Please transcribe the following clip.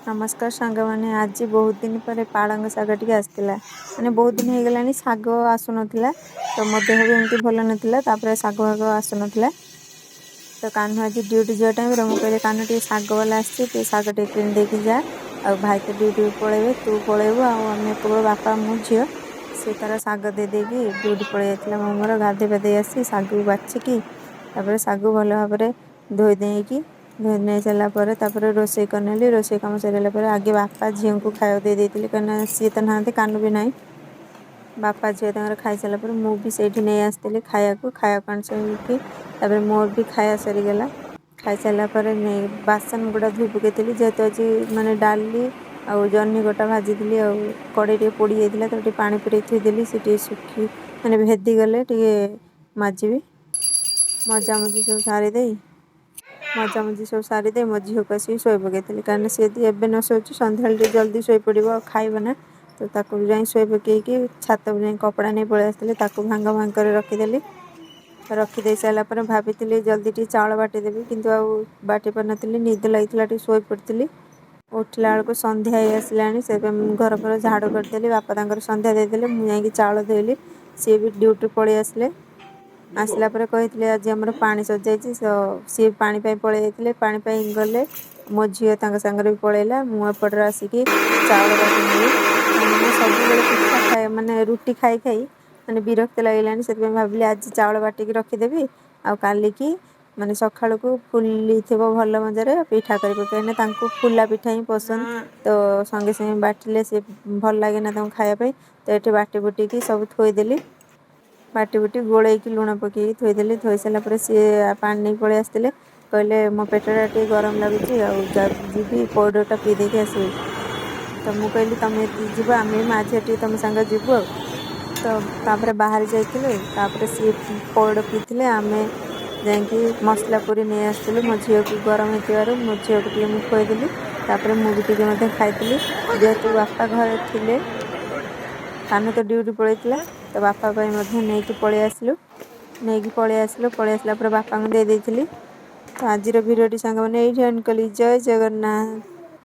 नमस्कार सांग मैंने आज बहुत दिन पर पालंग शाग टे आसाला मैंने बहुत दिन हो गलानी शाग आसुन तो मो देह भी एमती भल नापर शाग भाग आसुन तो कान्हू आज ड्यूटी जा टाइम मुझे कान्हू टे शाग वाला आगे शाग टे कि देकी जा आ भाई तो ड्यूटी पलैबे तू पलैबू आम केवल बापा मु झील सी तार शाग दे देकी ड्यूटी पलि जाता मो मोर गाधे पाधे आसी शाग बाछिकी शाग भल भाव धोई नहीं सारापर रोषे करनेली रोषे कम सर आगे बापा झील को खाया दे कहीं सी तो ना कानू भी ना बापा झील खाई सारापर मुझे नहीं आसती खाया कौन से मोर भी खाया सरीगला खाई सारापर नहीं बासन गुड़ा धोई पकई जेहेतु आज मानने डाली आ जन्नी गोटा भाजी कड़े टे पोड़ जाता तो पानी पूरे थीदेली सी सुखी मैंने भेदी गले मजबी मजामजी सब सारीदे मजामजी सब सारीदे मो झील को आसिक शोई पकई कहीं सी एवं न शोच सन्ध्या जल्दी शोई पड़ो खाइबना तो ताको जा शोई पकईकी छात जा कपड़ा नहीं पलि आसती भांग भांग कर रखीदेली रखीदे सारापर भाभी जल्दी टी चाउल बाटीदेवी किंतु बाटी पार नी निद लगी शोई पड़ी उठला बेलू सन्ध्या ही आसला से घर पर झाड़ू करदेली बापा तक सन्ध्या देदेले मुझे चाउल धोली सी भी ड्यूटी पलि आसले आसला कही आज आम पानी सजाई सी पानी पलि जाते पानी गले मो झील सांगे भी पलैला मुझे आसिकी चाउल बाटी नहीं सब पिठा खाए माने रुटी खाई खाई मैंने विरक्त लगे से भाविली आज चाउल बाटिकी रखीदेवी आलिकी माने सका को फुली थी भल मजार पिठा करें फुला पिठा ही पसंद तो संगे संगे बाटिले सी भल लगे ना खायापी तो ये बाटी बुटीकी सब थोईदेली बाटी बुटी गोलैकी लुण पकई थोईदेली थोई सारापर सी पानी नहीं पलि आसते कहले मो पेटा टे गरम लगुच जी पौडरटा पी देकी आसबी तो मुझे कहली तुम जीव आम माँ झी टे तुम सांगे जीवु तो बाहर जाइए सी पौड पीते आम जाकि मसला पूरी नहीं आसलु मो झील को गरम होती मो झील को मुझे खुआईदेली मुझे खाई जेहेतु बापा घर थे कानू तो ड्यूटी पलैला तो बापा नहीं पलि आसलु नहीं पलि आसला बापा को दे तो आज भिडियो सांग मैंने ये एंड कली जय जगन्नाथ।